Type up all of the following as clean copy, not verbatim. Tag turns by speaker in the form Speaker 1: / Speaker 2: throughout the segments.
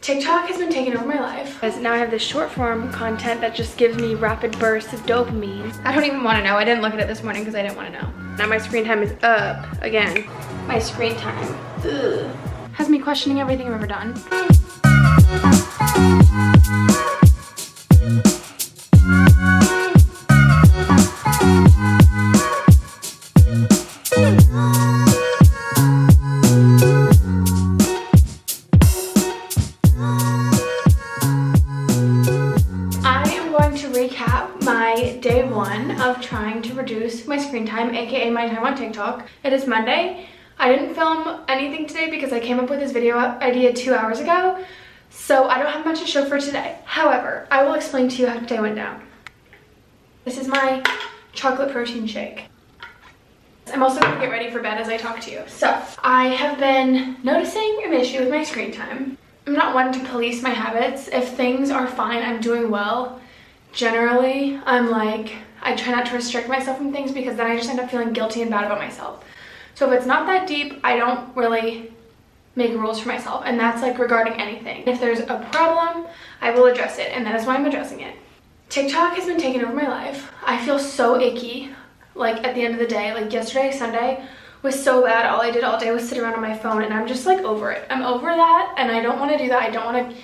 Speaker 1: TikTok has been taking over my life. Because now I have this short form content that just gives me rapid bursts of dopamine. I don't even want to know. I didn't look at it this morning because I didn't want to know. Now my screen time is up again. My screen time, ugh, has me questioning everything I've ever done. Day one of trying to reduce my screen time, aka my time on TikTok. It is Monday. I didn't film anything today because I came up with this video idea 2 hours ago, so I don't have much to show for today. However, I will explain to you how today went down. This is my chocolate protein shake. I'm also going to get ready for bed as I talk to you. So, I have been noticing an issue with my screen time. I'm not one to police my habits. If things are fine, I'm doing well. Generally, I try not to restrict myself from things because then I just end up feeling guilty and bad about myself. So if it's not that deep, I don't really make rules for myself, and that's like regarding anything. If there's a problem, I will address it, and that is why I'm addressing it. TikTok has been taking over my life. I feel so icky, like at the end of the day. Like yesterday, Sunday, was so bad. All I did all day was sit around on my phone, and I'm just like over it. I'm over that, and I don't want to do that. I don't want to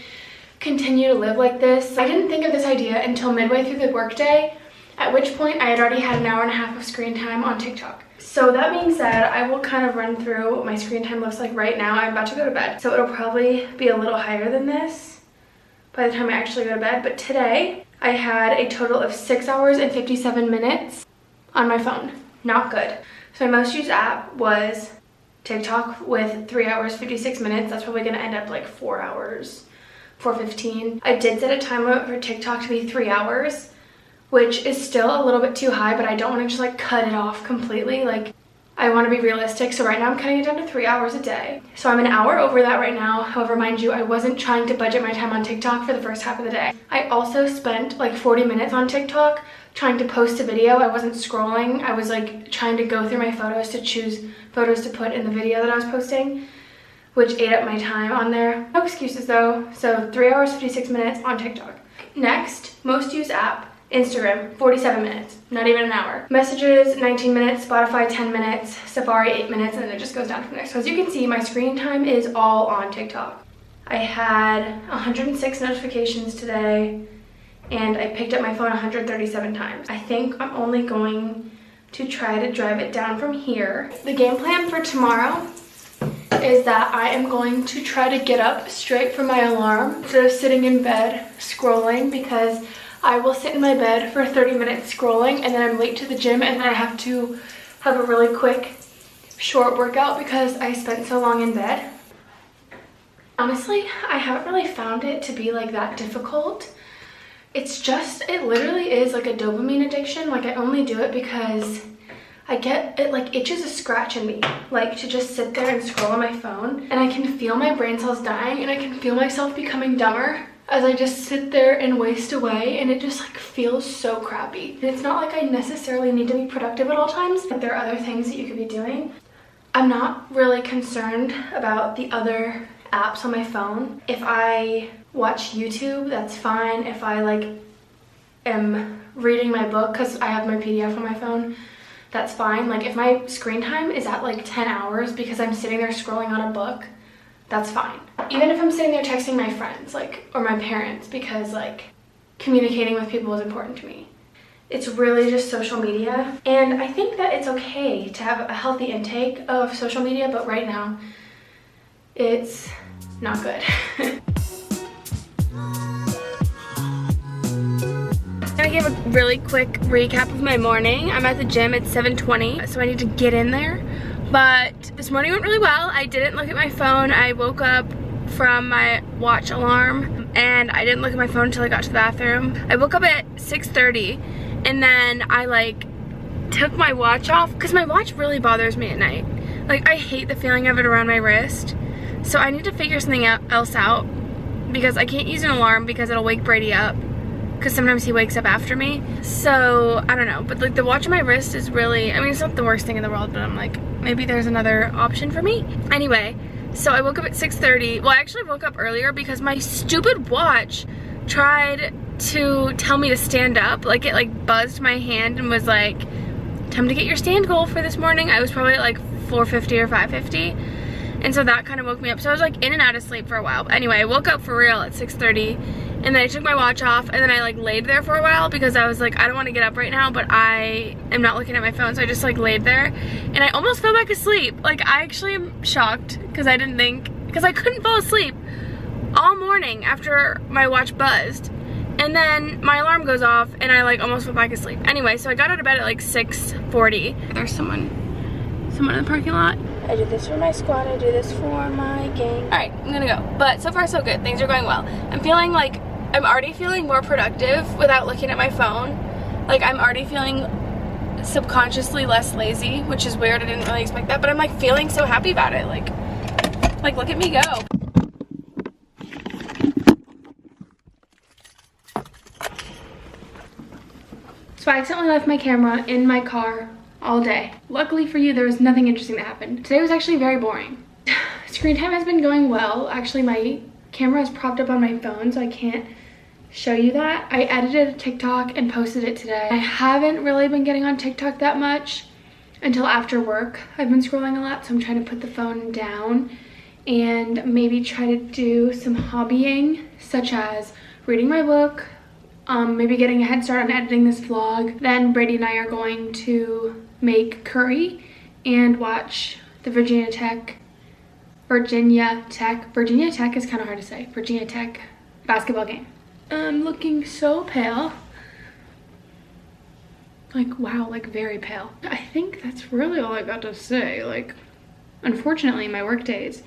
Speaker 1: continue to live like this. I didn't think of this idea until midway through the workday, at which point I had already had an hour and a half of screen time on TikTok. So that being said, I will kind of run through what my screen time looks like right now. I'm about to go to bed, so it'll probably be a little higher than this by the time I actually go to bed. But today, I had a total of 6 hours and 57 minutes on my phone. Not good. So my most used app was TikTok with 3 hours, 56 minutes. That's probably gonna end up like 4 hours. 4:15. I did set a time limit for TikTok to be 3 hours, which is still a little bit too high, but I don't want to just like cut it off completely. Like, I want to be realistic, so right now I'm cutting it down to 3 hours a day. So I'm an hour over that right now. However, mind you, I wasn't trying to budget my time on TikTok for the first half of the day. I also spent like 40 minutes on TikTok trying to post a video. I wasn't scrolling. I was like trying to go through my photos to choose photos to put in the video that I was posting, which ate up my time on there. No excuses though. So 3 hours, 56 minutes on TikTok. Next, most used app, Instagram, 47 minutes, not even an hour. Messages, 19 minutes, Spotify, 10 minutes, Safari, 8 minutes, and then it just goes down from there. So as you can see, my screen time is all on TikTok. I had 106 notifications today, and I picked up my phone 137 times. I think I'm only going to try to drive it down from here. The game plan for tomorrow is that I am going to try to get up straight from my alarm instead of sitting in bed scrolling, because I will sit in my bed for 30 minutes scrolling and then I'm late to the gym and then I have to have a really quick short workout because I spent so long in bed. Honestly, I haven't really found it to be like that difficult. It's just, it literally is like a dopamine addiction. Like I only do it because I get, it like itches a scratch in me, like to just sit there and scroll on my phone, and I can feel my brain cells dying and I can feel myself becoming dumber as I just sit there and waste away, and it just like feels so crappy. And it's not like I necessarily need to be productive at all times, but there are other things that you could be doing. I'm not really concerned about the other apps on my phone. If I watch YouTube, that's fine. If I like am reading my book, because I have my PDF on my phone, that's fine. Like if my screen time is at like 10 hours because I'm sitting there scrolling on a book, that's fine. Even if I'm sitting there texting my friends, like, or my parents, because like communicating with people is important to me. It's really just social media, and I think that it's okay to have a healthy intake of social media, but right now it's not good. I'm gonna give a really quick recap of my morning. I'm at the gym at 7:20, so I need to get in there. But this morning went really well. I didn't look at my phone. I woke up from my watch alarm and I didn't look at my phone until I got to the bathroom. I woke up at 6:30 and then I like took my watch off because my watch really bothers me at night. Like I hate the feeling of it around my wrist. So I need to figure something else out because I can't use an alarm because it'll wake Brady up, because sometimes he wakes up after me. So I don't know, but like the watch on my wrist is really, I mean, it's not the worst thing in the world, but I'm like, maybe there's another option for me. Anyway, So I woke up at 6:30. Well, I actually woke up earlier because my stupid watch tried to tell me to stand up. Like, it like buzzed my hand and was like, time to get your stand goal for this morning. I was probably at like 4:50 or 5:50. And so that kind of woke me up. So I was like in and out of sleep for a while. But anyway, I woke up for real at 6:30. And then I took my watch off, and then I like laid there for a while because I was like, I don't want to get up right now, but I am not looking at my phone. So I just like laid there, and I almost fell back asleep. Like, I actually am shocked because I didn't think, because I couldn't fall asleep all morning after my watch buzzed. And then my alarm goes off and I like almost fell back asleep. Anyway, so I got out of bed at like 6:40. There's someone in the parking lot. I do this for my squad, I do this for my gang. All right, I'm gonna go. But so far so good, things are going well. I'm already feeling more productive without looking at my phone. Like, I'm already feeling subconsciously less lazy, which is weird, I didn't really expect that, but I'm like feeling so happy about it. Like look at me go. So I accidentally left my camera in my car all day. Luckily for you, there was nothing interesting that happened. Today was actually very boring. Screen time has been going well. Actually, my camera is propped up on my phone, so I can't show you that. I edited a TikTok and posted it today. I haven't really been getting on TikTok that much until after work. I've been scrolling a lot, so I'm trying to put the phone down and maybe try to do some hobbying, such as reading my book, maybe getting a head start on editing this vlog. Then Brady and I are going to make curry and watch the Virginia Tech is kind of hard to say, Virginia Tech basketball game. I'm looking so pale. Like, wow, like very pale. I think that's really all I got to say. Like, unfortunately, my work days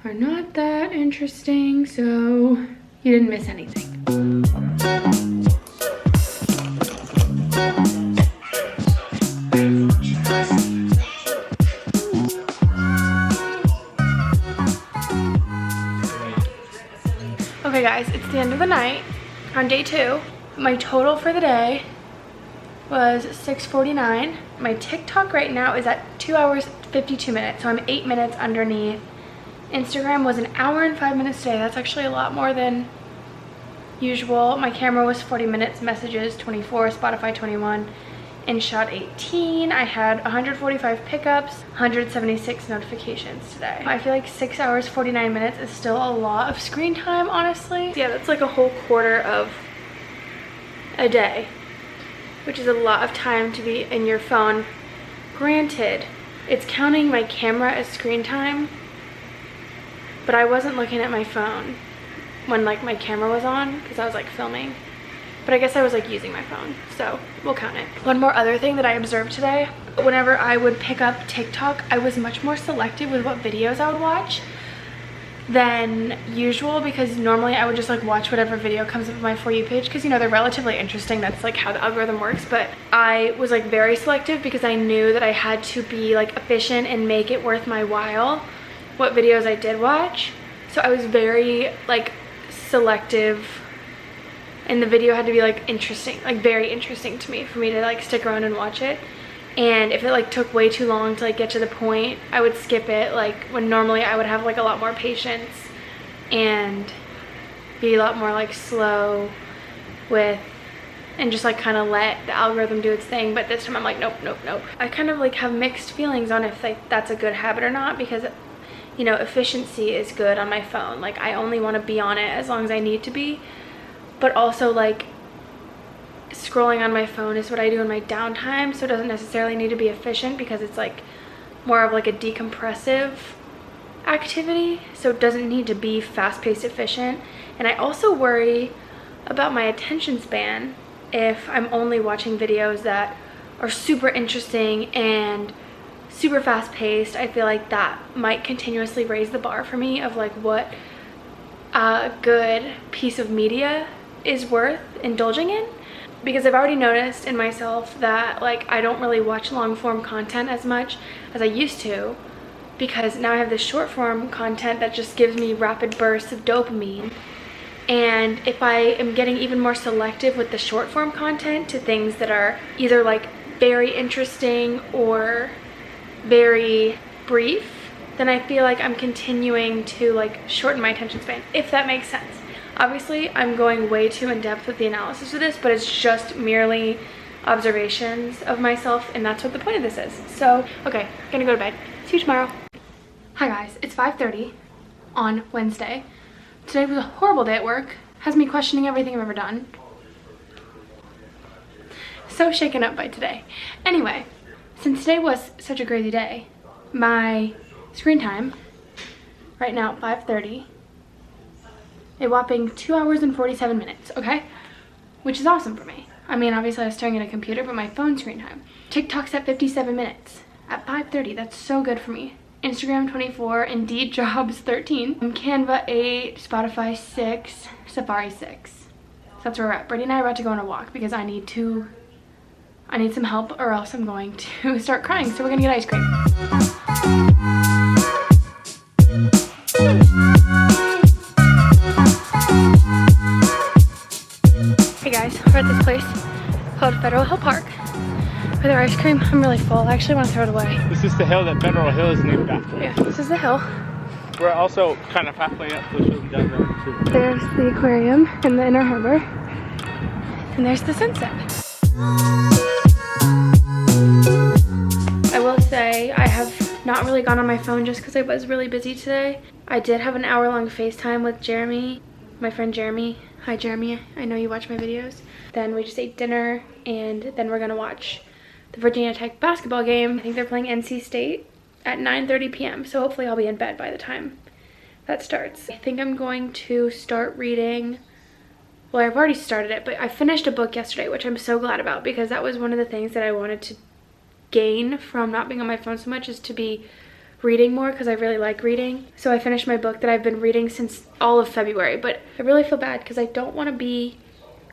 Speaker 1: are not that interesting, so you didn't miss anything. Okay guys, it's the end of the night on day 2. My total for the day was 6:49. My TikTok right now is at 2 hours 52 minutes, so I'm 8 minutes underneath. Instagram was 1 hour and 5 minutes today. That's actually a lot more than usual. My camera was 40 minutes, messages 24, Spotify 21, InShot 18. I had 145 pickups, 176 notifications today. I feel like 6 hours 49 minutes is still a lot of screen time, honestly. Yeah, that's like a whole quarter of a day, which is a lot of time to be in your phone. Granted, it's counting my camera as screen time, but I wasn't looking at my phone when like my camera was on because I was like filming. But I guess I was like using my phone, so we'll count it. One more other thing that I observed today, whenever I would pick up TikTok, I was much more selective with what videos I would watch than usual, because normally I would just like watch whatever video comes up on my For You page because, you know, they're relatively interesting. That's like how the algorithm works. But I was like very selective because I knew that I had to be like efficient and make it worth my while what videos I did watch. So I was very like selective, and the video had to be like interesting, like very interesting to me for me to like stick around and watch it. And if it like took way too long to like get to the point, I would skip it, like when normally I would have like a lot more patience and be a lot more like slow with, and just like kind of let the algorithm do its thing. But this time I'm like, nope, nope, nope. I kind of like have mixed feelings on if like that's a good habit or not, because, you know, efficiency is good on my phone. Like, I only want to be on it as long as I need to be. But also, like, scrolling on my phone is what I do in my downtime, so it doesn't necessarily need to be efficient because it's like more of like a decompressive activity, so it doesn't need to be fast-paced efficient. And I also worry about my attention span if I'm only watching videos that are super interesting and super fast-paced. I feel like that might continuously raise the bar for me of like what a good piece of media is worth indulging in, because I've already noticed in myself that like I don't really watch long form content as much as I used to, because now I have this short form content that just gives me rapid bursts of dopamine. And if I am getting even more selective with the short form content to things that are either like very interesting or very brief, then I feel like I'm continuing to like shorten my attention span, if that makes sense. Obviously, I'm going way too in depth with the analysis of this, but it's just merely observations of myself, and that's what the point of this is. So, okay, I'm gonna go to bed. See you tomorrow. Hi guys, it's 5:30 on Wednesday. Today was a horrible day at work. Has me questioning everything I've ever done. So shaken up by today. Anyway, since today was such a crazy day, my screen time right now at 5:30, a whopping 2 hours and 47 minutes, okay? Which is awesome for me. I mean, obviously I was staring at a computer, but my phone screen time. TikTok's at 57 minutes at 5:30. That's so good for me. Instagram 24, Indeed Jobs 13, Canva 8, Spotify 6, Safari 6. So that's where we're at. Brittany and I are about to go on a walk because I need some help or else I'm going to start crying. So we're gonna get ice cream. Hey guys, we're at this place called Federal Hill Park for their ice cream. I'm really full. I actually want to throw it away.
Speaker 2: This is the hill that Federal Hill is named after.
Speaker 1: Yeah, this is the hill.
Speaker 2: We're also kind of halfway up, so she'll be down there too.
Speaker 1: There's the aquarium and the inner harbor. And there's the sunset. I will say I have not really gone on my phone just because I was really busy today. I did have an hour-long FaceTime with Jeremy, my friend Jeremy. Hi Jeremy, I know you watch my videos. Then we just ate dinner, and then we're gonna watch the Virginia Tech basketball game. I think they're playing NC State at 9:30 p.m. So hopefully I'll be in bed by the time that starts. I think I'm going to start reading, well, I've already started it, but I finished a book yesterday, which I'm so glad about because that was one of the things that I wanted to gain from not being on my phone so much, is to be reading more because I really like reading. So I finished my book that I've been reading since all of February, but I really feel bad because I don't want to be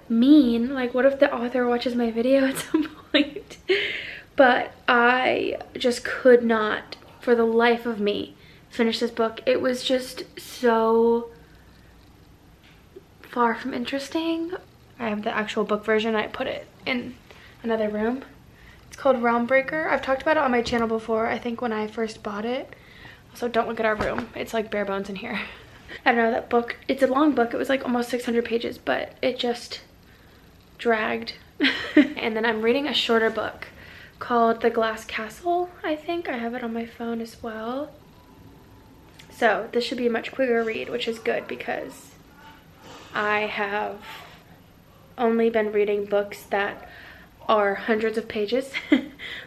Speaker 1: mean. Like, what if the author watches my video at some point? But I just could not, for the life of me, finish this book. It was just so far from interesting. I have the actual book version. I put it in another room. It's called Realm Breaker. I've talked about it on my channel before, I think when I first bought it. Also, don't look at our room. It's like bare bones in here. I don't know, that book, it's a long book. It was like almost 600 pages, but it just dragged. And then I'm reading a shorter book called The Glass Castle, I think. I have it on my phone as well. So this should be a much quicker read, which is good because I have only been reading books that are hundreds of pages,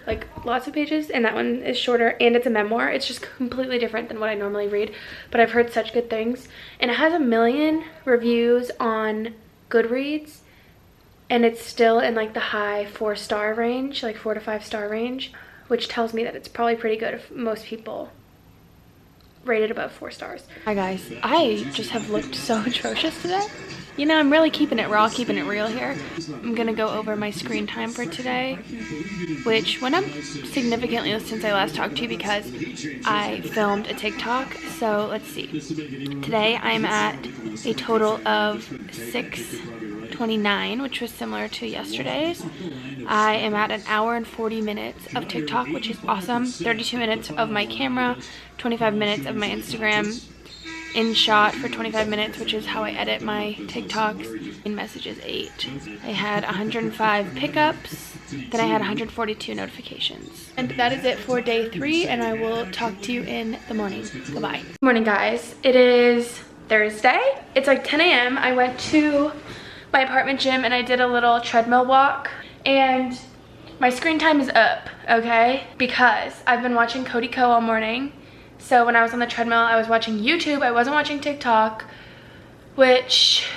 Speaker 1: like lots of pages, and that one is shorter and it's a memoir. It's just completely different than what I normally read, but I've heard such good things. And it has 1 million reviews on Goodreads, and it's still in like the high 4-star range, like 4 to 5-star range, which tells me that it's probably pretty good if most people rate it above 4 stars. Hi guys, I just have looked so atrocious today. You know, I'm really keeping it raw, keeping it real here. I'm gonna go over my screen time for today, which went up significantly since I last talked to you because I filmed a TikTok. So let's see. Today I'm at a total of 6:29, which was similar to yesterday's. I am at an hour and 40 minutes of TikTok, which is awesome. 32 minutes of my camera, 25 minutes of my Instagram InShot for 25 minutes, which is how I edit my TikToks. In messages 8. I had 105 pickups, then I had 142 notifications. And that is it for day 3, and I will talk to you in the morning. Goodbye. Good morning guys. It is Thursday. It's like 10 a.m. I went to my apartment gym and I did a little treadmill walk, and my screen time is up, okay? Because I've been watching Cody Co all morning. So when I was on the treadmill, I was watching YouTube. I wasn't watching TikTok, which,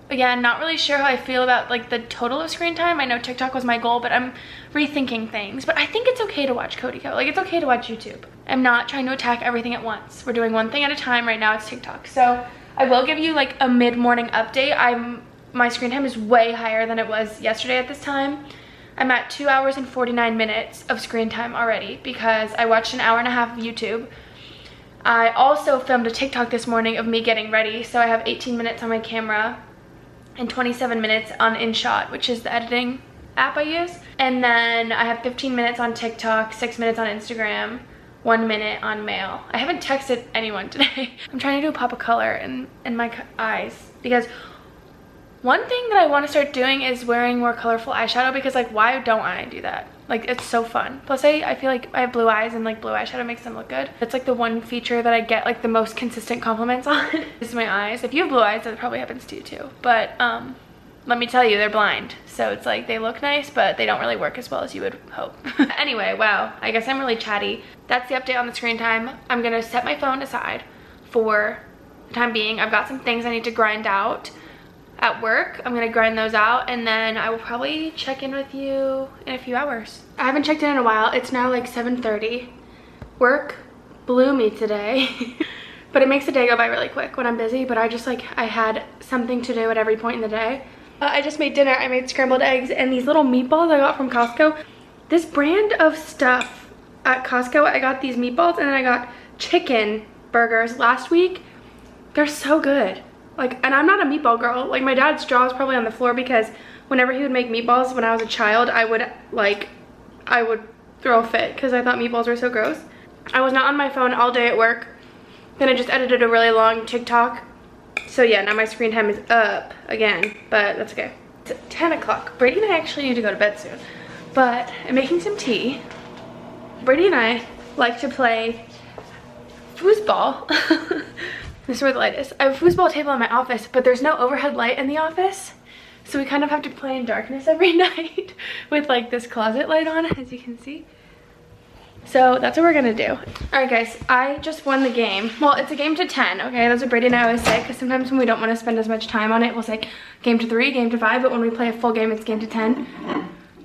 Speaker 1: again, not really sure how I feel about like the total of screen time. I know TikTok was my goal, but I'm rethinking things. But I think it's okay to watch Cody Co. Like, it's okay to watch YouTube. I'm not trying to attack everything at once. We're doing one thing at a time. Right now it's TikTok. So I will give you like a mid-morning update. My screen time is way higher than it was yesterday at this time. I'm at 2 hours and 49 minutes of screen time already because I watched an hour and a half of YouTube. I also filmed a TikTok this morning of me getting ready, so I have 18 minutes on my camera and 27 minutes on InShot, which is the editing app I use. And then I have 15 minutes on TikTok, 6 minutes on Instagram, 1 minute on mail. I haven't texted anyone today. I'm trying to do a pop of color in my eyes because one thing that I want to start doing is wearing more colorful eyeshadow because like why don't I do that? Like it's so fun. Plus I feel like I have blue eyes and like blue eyeshadow makes them look good. It's like the one feature that I get like the most consistent compliments on is my eyes. If you have blue eyes, that probably happens to you too. But let me tell you, they're blind. So it's like they look nice, but they don't really work as well as you would hope. Anyway, wow, I guess I'm really chatty. That's the update on the screen time. I'm gonna set my phone aside for the time being. I've got some things I need to grind out at work. I'm gonna grind those out and then I will probably check in with you in a few hours. I haven't checked in a while. It's now like 7:30. Work blew me today. But it makes the day go by really quick when I'm busy, but I had something to do at every point in the day. I just made dinner. I made scrambled eggs and these little meatballs I got from Costco. This brand of stuff at Costco, I got these meatballs and then I got chicken burgers last week. They're so good. Like, and I'm not a meatball girl. Like my dad's jaw is probably on the floor because whenever he would make meatballs when I was a child, I would throw a fit because I thought meatballs were so gross. I was not on my phone all day at work. Then I just edited a really long TikTok. So yeah, now my screen time is up again, but that's okay. It's 10 o'clock. Brady and I actually need to go to bed soon, but I'm making some tea. Brady and I like to play foosball. This is where the light is. I have a foosball table in my office, but there's no overhead light in the office. So we kind of have to play in darkness every night with like this closet light on, as you can see. So that's what we're gonna do. All right guys, I just won the game. Well, it's a game to 10, okay? That's what Brady and I always say, because sometimes when we don't want to spend as much time on it, we'll say game to 3, game to 5, but when we play a full game, it's game to 10.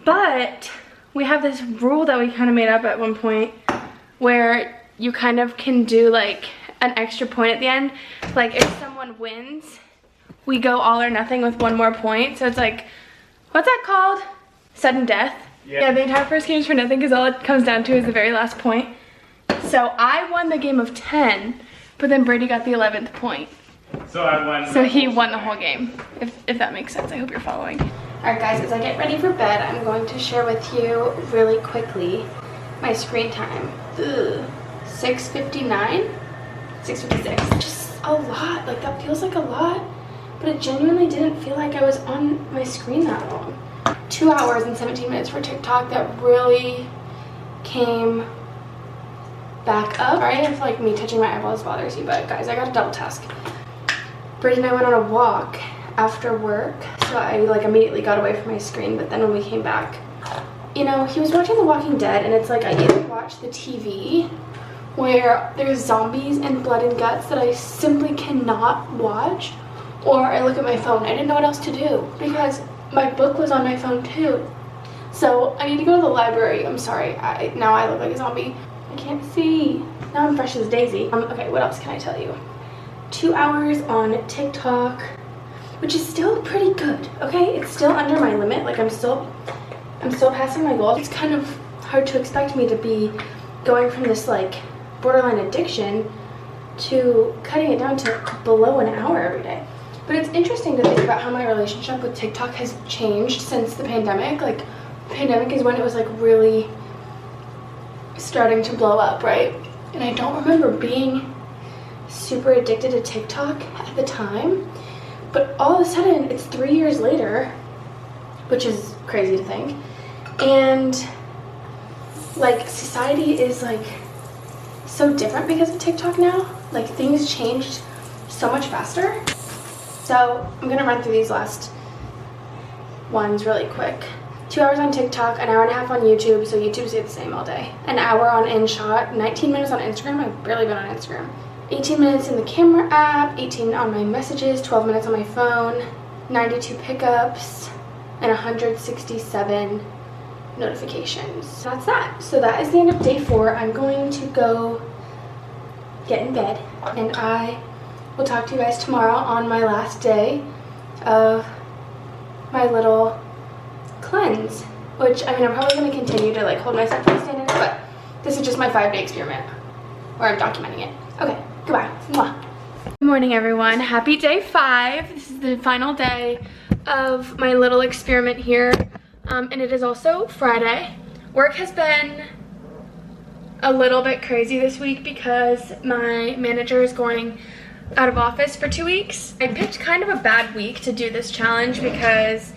Speaker 1: But we have this rule that we kind of made up at one point where you kind of can do like an extra point at the end. Like if someone wins, we go all or nothing with one more point. So it's like, what's that called? Sudden death. Yeah, the entire first game is for nothing because all it comes down to is the very last point. So I won the game of 10, but then Brady got the 11th point.
Speaker 2: So I won.
Speaker 1: So he won the whole game, if that makes sense. I hope you're following. All right guys, as I get ready for bed, I'm going to share with you really quickly my screen time. 6:59, 6:56. Just a lot, like that feels like a lot, but it genuinely didn't feel like I was on my screen that long. 2 hours and 17 minutes for TikTok. That really came back up. Sorry if like me touching my eyeballs bothers you, but guys, I got a double task. Brady and I went on a walk after work, so I like immediately got away from my screen, but then when we came back, you know, he was watching The Walking Dead, and it's like I either watch the TV where there's zombies and blood and guts that I simply cannot watch, or I look at my phone. I didn't know what else to do because my book was on my phone too. So I need to go to the library. I'm sorry, now I look like a zombie. I can't see. Now I'm fresh as Daisy. Okay, what else can I tell you? 2 hours on TikTok, which is still pretty good, okay? It's still under my limit. Like I'm still passing my goals. It's kind of hard to expect me to be going from this like borderline addiction to cutting it down to below an hour every day. But it's interesting to think about how my relationship with TikTok has changed since the pandemic. Like, the pandemic is when it was like really starting to blow up, right? And I don't remember being super addicted to TikTok at the time. But all of a sudden, it's 3 years later, which is crazy to think. And like society is like so different because of TikTok now. Like things changed so much faster. So I'm gonna run through these last ones really quick. 2 hours on TikTok, an hour and a half on YouTube, so YouTube stayed the same all day. An hour on InShot, 19 minutes on Instagram. I've barely been on Instagram. 18 minutes in the camera app, 18 on my messages, 12 minutes on my phone, 92 pickups, and 167 notifications. So that's that. So that is the end of day 4. I'm going to go get in bed, and I will talk to you guys tomorrow on my last day of my little cleanse, which, I mean, I'm probably going to continue to like hold myself to the standard, but this is just my 5-day experiment where I'm documenting it. Okay, goodbye. Mwah. Good morning, everyone. Happy day 5. This is the final day of my little experiment here, and it is also Friday. Work has been a little bit crazy this week because my manager is going out of office for 2 weeks. I picked kind of a bad week to do this challenge because,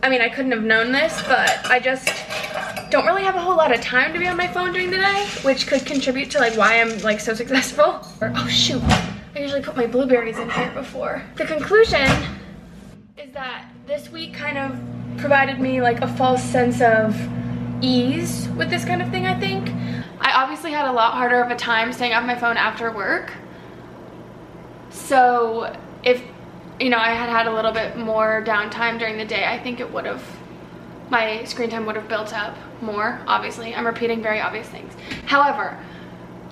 Speaker 1: I mean, I couldn't have known this, but I just don't really have a whole lot of time to be on my phone during the day, which could contribute to like why I'm like so successful. Oh shoot, I usually put my blueberries in here before. The conclusion is that this week kind of provided me like a false sense of ease with this kind of thing, I think. I obviously had a lot harder of a time staying off my phone after work. So if, you know, I had had a little bit more downtime during the day, I think it would have, my screen time would have built up more, obviously. I'm repeating very obvious things. However,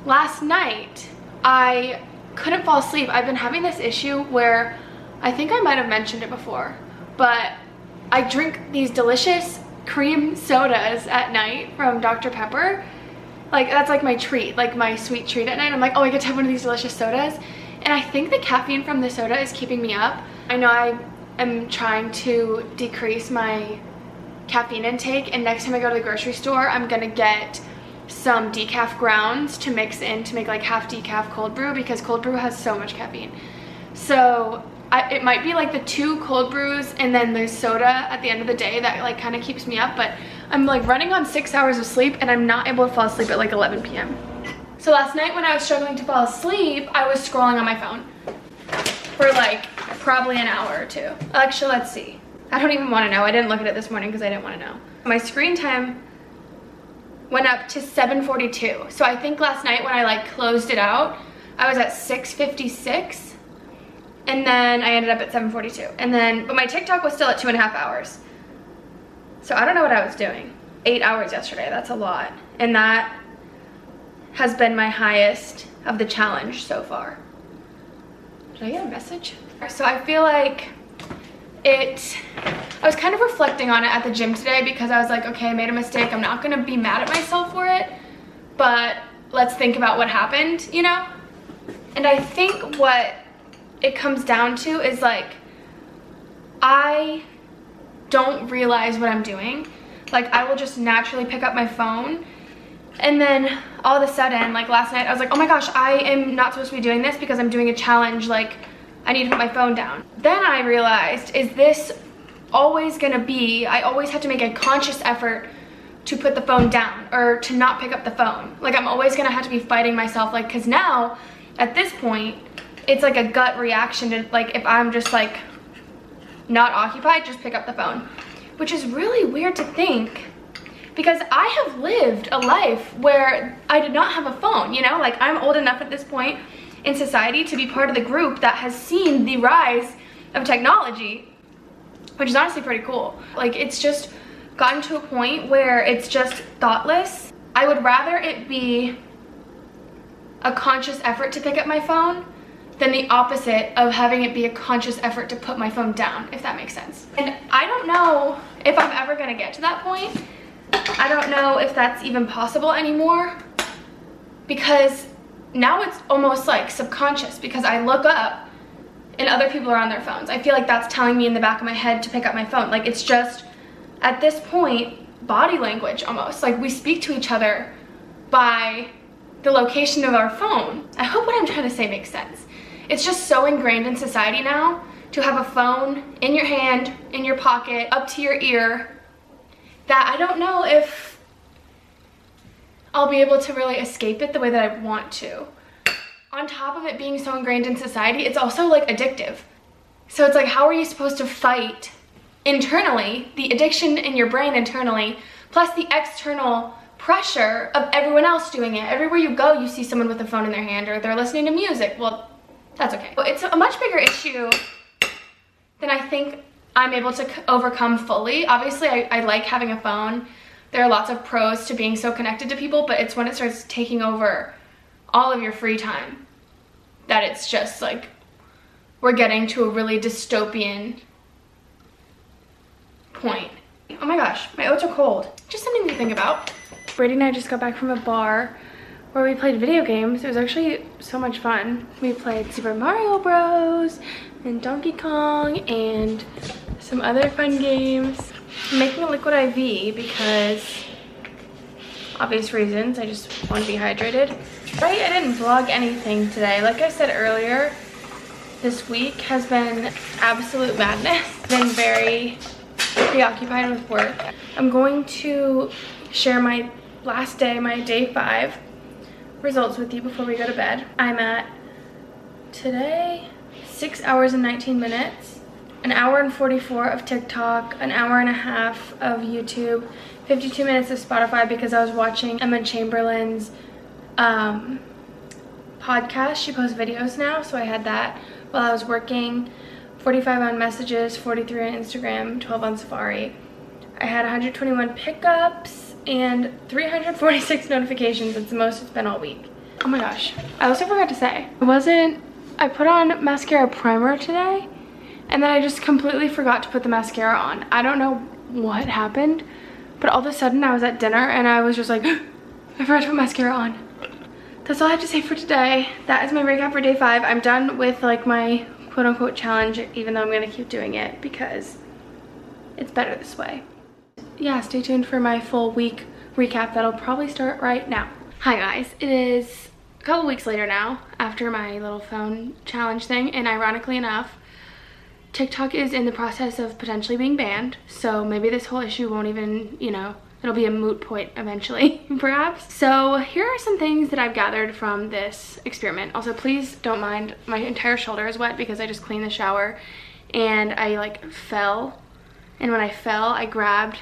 Speaker 1: last night, I couldn't fall asleep. I've been having this issue where, I think I might have mentioned it before, but I drink these delicious cream sodas at night from Dr. Pepper. Like, that's like my treat, like my sweet treat at night. I'm like, oh, I get to have one of these delicious sodas. And I think the caffeine from the soda is keeping me up. I know I am trying to decrease my caffeine intake, and next time I go to the grocery store, I'm gonna get some decaf grounds to mix in to make like half decaf cold brew, because cold brew has so much caffeine. So it might be like the 2 cold brews and then the soda at the end of the day that like kind of keeps me up, but I'm like running on 6 hours of sleep and I'm not able to fall asleep at like 11 p.m. So last night when I was struggling to fall asleep, I was scrolling on my phone for like probably an hour or 2. Actually, let's see. I don't even want to know. I didn't look at it this morning because I didn't want to know. My screen time went up to 7:42. So I think last night when I like closed it out, I was at 6:56. And then I ended up at 7:42. And then, but my TikTok was still at 2.5 hours. So I don't know what I was doing. 8 hours yesterday, that's a lot. And that has been my highest of the challenge so far. Did I get a message? So I feel like I was kind of reflecting on it at the gym today because I was like, okay, I made a mistake. I'm not gonna be mad at myself for it, but let's think about what happened, you know? And I think what it comes down to is like, I don't realize what I'm doing. Like, I will just naturally pick up my phone, and then all of a sudden, like last night, I was like, oh my gosh, I am not supposed to be doing this because I'm doing a challenge, like I need to put my phone down. Then I realized, is this always gonna be, I always have to make a conscious effort to put the phone down or to not pick up the phone. Like, I'm always gonna have to be fighting myself, like, cause now, at this point, it's like a gut reaction to, like, if I'm just like not occupied, just pick up the phone. Which is really weird to think, because I have lived a life where I did not have a phone, you know? Like, I'm old enough at this point in society to be part of the group that has seen the rise of technology, which is honestly pretty cool. Like, it's just gotten to a point where it's just thoughtless. I would rather it be a conscious effort to pick up my phone than the opposite of having it be a conscious effort to put my phone down, if that makes sense. And I don't know if I'm ever gonna get to that point. I don't know if that's even possible anymore, because now it's almost like subconscious, because I look up and other people are on their phones. I feel like that's telling me in the back of my head to pick up my phone. Like, it's just, at this point, body language almost. Like, we speak to each other by the location of our phone. I hope what I'm trying to say makes sense. It's just so ingrained in society now to have a phone in your hand, in your pocket, up to your ear, that I don't know if I'll be able to really escape it the way that I want to. On top of it being so ingrained in society, it's also like addictive. So it's like, how are you supposed to fight internally, the addiction in your brain internally, plus the external pressure of everyone else doing it? Everywhere you go, you see someone with a phone in their hand, or they're listening to music. Well, that's okay. It's a much bigger issue than I think I'm able to overcome fully. Obviously, I like having a phone. There are lots of pros to being so connected to people, but it's when it starts taking over all of your free time that it's just like, we're getting to a really dystopian point. Oh my gosh, my oats are cold. Just something to think about. Brady and I just got back from a bar where we played video games. It was actually so much fun. We played Super Mario Bros. And Donkey Kong and some other fun games. I'm making a liquid IV because obvious reasons. I just want to be hydrated. Right, I didn't vlog anything today. Like I said earlier, this week has been absolute madness. I've been very preoccupied with work. I'm going to share my last day, my day 5 results with you before we go to bed. I'm at today 6 hours and 19 minutes, an hour and 44 of TikTok, an hour and a half of YouTube, 52 minutes of Spotify because I was watching Emma Chamberlain's podcast. She posts videos now, so I had that while I was working. 45 on messages, 43 on Instagram, 12 on Safari. I had 121 pickups and 346 notifications. It's the most it's been all week. Oh my gosh. I also forgot to say, I put on mascara primer today, and then I just completely forgot to put the mascara on. I don't know what happened, but all of a sudden I was at dinner and I was just like, I forgot to put mascara on. That's all I have to say for today. That is my recap for day 5. I'm done with like my quote unquote challenge, even though I'm gonna keep doing it because it's better this way. Yeah, stay tuned for my full week recap that'll probably start right now. Hi guys, it is a couple weeks later now after my little phone challenge thing, and ironically enough, TikTok is in the process of potentially being banned, so maybe this whole issue won't even, you know, it'll be a moot point eventually, perhaps. So here are some things that I've gathered from this experiment. Also, please don't mind, my entire shoulder is wet because I just cleaned the shower and I like fell. And when I fell, I grabbed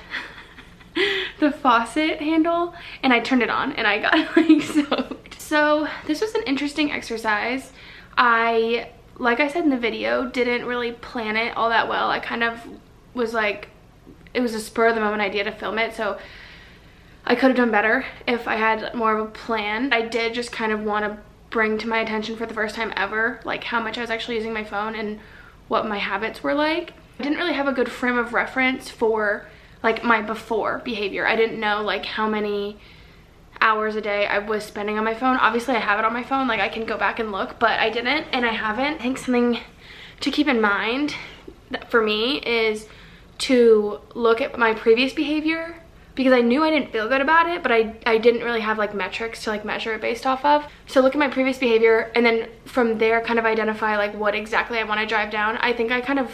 Speaker 1: the faucet handle and I turned it on and I got like soaked. So this was an interesting exercise. Like I said in the video, didn't really plan it all that well. I kind of was like, it was a spur of the moment idea to film it, so I could have done better if I had more of a plan. I did just kind of want to bring to my attention for the first time ever, like how much I was actually using my phone and what my habits were like. I didn't really have a good frame of reference for like my before behavior. I didn't know like how many hours a day I was spending on my phone. Obviously I have it on my phone, like I can go back and look, but I didn't and I haven't. I think something to keep in mind for me is to look at my previous behavior, because I knew I didn't feel good about it, but I didn't really have like metrics to like measure it based off of. So look at my previous behavior and then from there kind of identify like what exactly I want to drive down. I think I kind of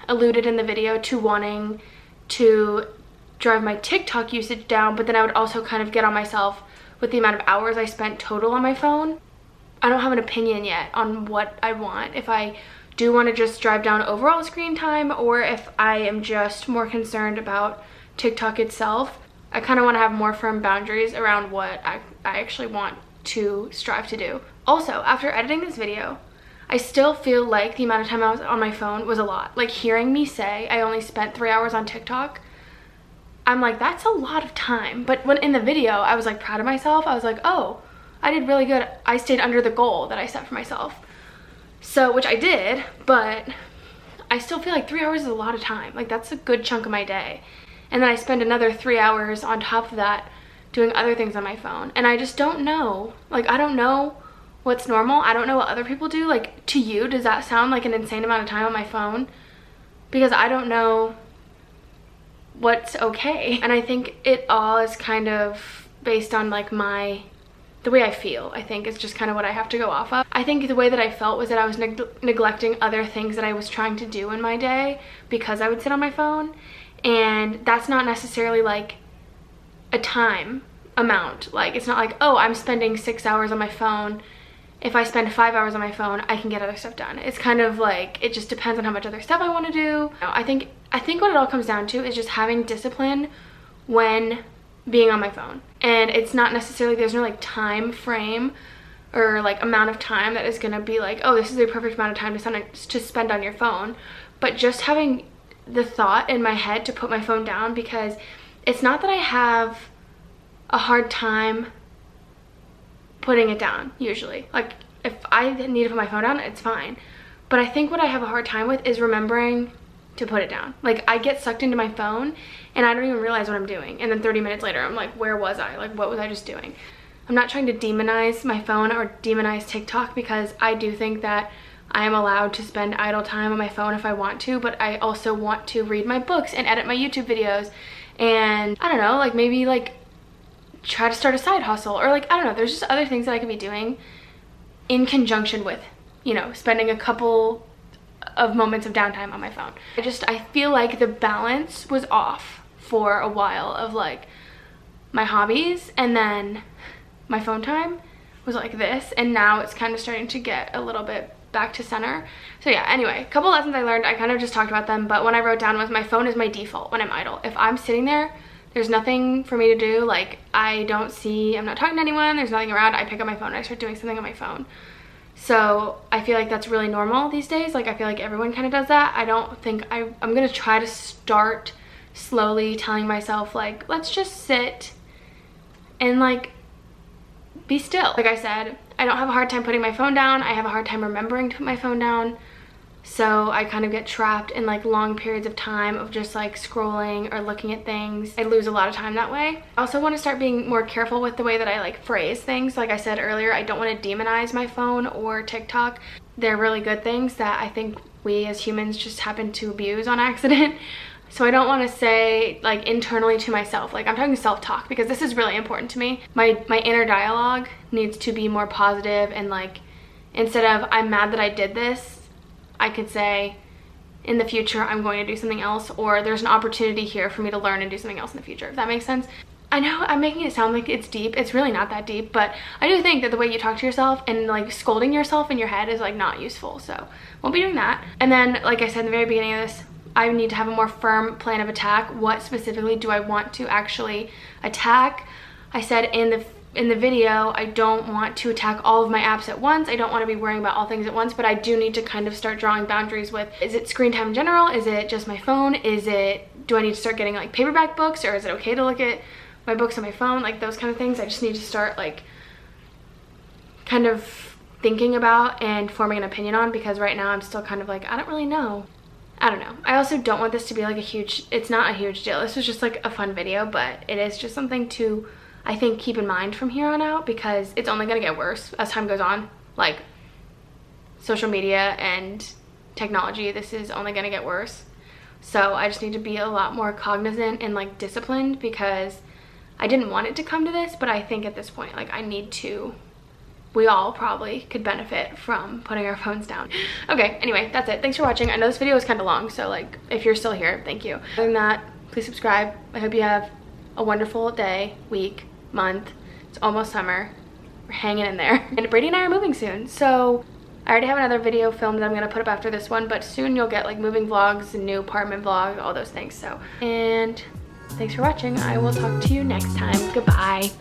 Speaker 1: alluded in the video to wanting to drive my TikTok usage down, but then I would also kind of get on myself with the amount of hours I spent total on my phone. I don't have an opinion yet on what I want. If I do want to just drive down overall screen time, or if I am just more concerned about TikTok itself. I kind of want to have more firm boundaries around what I actually want to strive to do. Also, after editing this video, I still feel like the amount of time I was on my phone was a lot. Like hearing me say I only spent 3 hours on TikTok, I'm like, that's a lot of time. But when in the video, I was like proud of myself. I was like, oh, I did really good. I stayed under the goal that I set for myself. So, which I did, but I still feel like 3 hours is a lot of time. Like that's a good chunk of my day. And then I spend another 3 hours on top of that doing other things on my phone. And I just don't know. Like, I don't know what's normal. I don't know what other people do. Like, to you, does that sound like an insane amount of time on my phone? Because I don't know what's okay. And I think it all is kind of based on like the way I feel, I think, is just kind of what I have to go off of. I think the way that I felt was that I was neglecting other things that I was trying to do in my day because I would sit on my phone. And that's not necessarily like a time amount. Like, it's not like, oh, I'm spending 6 hours on my phone. If I spend 5 hours on my phone, I can get other stuff done. It's kind of like, it just depends on how much other stuff I want to do. I think what it all comes down to is just having discipline when being on my phone. And it's not necessarily, there's no like time frame or like amount of time that is gonna be like, oh, this is the perfect amount of time to spend on your phone. But just having the thought in my head to put my phone down, because it's not that I have a hard time putting it down usually. Like if I need to put my phone down, it's fine. But I think what I have a hard time with is remembering to put it down. Like I get sucked into my phone and I don't even realize what I'm doing. And then 30 minutes later, I'm like, where was I? Like, what was I just doing? I'm not trying to demonize my phone or demonize TikTok, because I do think that I am allowed to spend idle time on my phone if I want to, but I also want to read my books and edit my YouTube videos and I don't know, like maybe like try to start a side hustle, or like, I don't know, there's just other things that I could be doing in conjunction with, you know, spending a couple of moments of downtime on my phone. I feel like the balance was off for a while of like my hobbies, and then my phone time was like this, and now it's kind of starting to get a little bit back to center. So yeah, anyway, a couple lessons I learned, I kind of just talked about them, but when I wrote down was my phone is my default when I'm idle. If I'm sitting there, there's nothing for me to do, like I'm not talking to anyone, there's nothing around, I pick up my phone and I start doing something on my phone. So I feel like that's really normal these days. Like I feel like everyone kind of does that. I don't think I'm gonna try to start slowly telling myself like, let's just sit and like be still. Like I said, I don't have a hard time putting my phone down. I have a hard time remembering to put my phone down. So I kind of get trapped in like long periods of time of just like scrolling or looking at things. I lose a lot of time that way. I also want to start being more careful with the way that I like phrase things. Like I said earlier, I don't want to demonize my phone or TikTok. They're really good things that I think we as humans just happen to abuse on accident. So I don't want to say like internally to myself, like I'm talking self-talk, because this is really important to me. My inner dialogue needs to be more positive, and like instead of I'm mad that I did this, I could say in the future I'm going to do something else, or there's an opportunity here for me to learn and do something else in the future, if that makes sense. I know I'm making it sound like it's deep. It's really not that deep, but I do think that the way you talk to yourself and like scolding yourself in your head is like not useful. So won't be doing that. And then like I said in the very beginning of this, I need to have a more firm plan of attack. What specifically do I want to actually attack? I said in the video, I don't want to attack all of my apps at once. I don't want to be worrying about all things at once, but I do need to kind of start drawing boundaries with, is it screen time in general? Is it just my phone? Do I need to start getting like paperback books, or is it okay to look at my books on my phone? Like those kind of things. I just need to start like kind of thinking about and forming an opinion on, because right now I'm still kind of like, I don't really know. I don't know. I also don't want this to be like it's not a huge deal. This was just like a fun video, but it is just something to, I think, keep in mind from here on out, because it's only gonna get worse as time goes on. Like social media and technology, this is only gonna get worse. So I just need to be a lot more cognizant and like disciplined, because I didn't want it to come to this, but I think at this point, like we all probably could benefit from putting our phones down. Okay, anyway, that's it. Thanks for watching. I know this video was kind of long, so like if you're still here, thank you. Other than that, please subscribe. I hope you have a wonderful day, week, month. It's almost summer. We're hanging in there. And Brady and I are moving soon, so I already have another video filmed that I'm gonna put up after this one, but soon you'll get like moving vlogs, a new apartment vlog, all those things. So, and thanks for watching. I will talk to you next time. Goodbye.